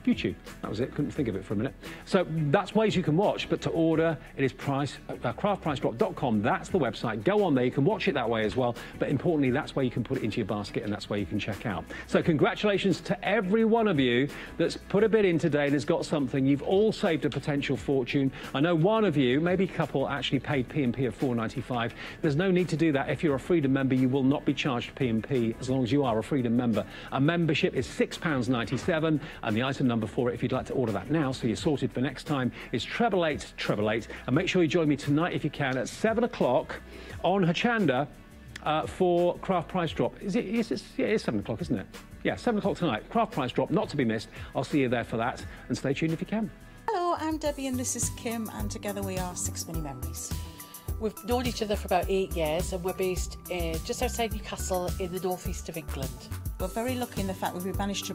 YouTube. That was it. Couldn't think of it for a minute. So that's ways you can watch, but to order, it is craftpricedrop.com. That's the website. Go on there. You can watch it that way as well. But importantly, that's where you can put it into your basket, and that's where you can check out. So congratulations to every one of you that's put a bid in today and has got something. You've all saved a potential fortune. I know one of you, maybe a couple, actually paid P&P of $4.95. There's no need to do that. If you're a Freedom member, you will not be charged P&P as long as you are a Freedom member. A membership is £6.97, and the item number for it, if you'd like to order that now, so you're sorted for next time, is 888 and make sure you join me tonight if you can at 7 o'clock on Hochanda for Craft Price Drop. Yeah, it is 7 o'clock, isn't it? Yeah, 7 o'clock tonight. Craft Price Drop, not to be missed. I'll see you there for that, and stay tuned if you can. Hello, I'm Debbie and this is Kim, and together we are 6 Mini Memories. We've known each other for about 8 years, and we're based just outside Newcastle in the northeast of England. We're very lucky in the fact that we've managed to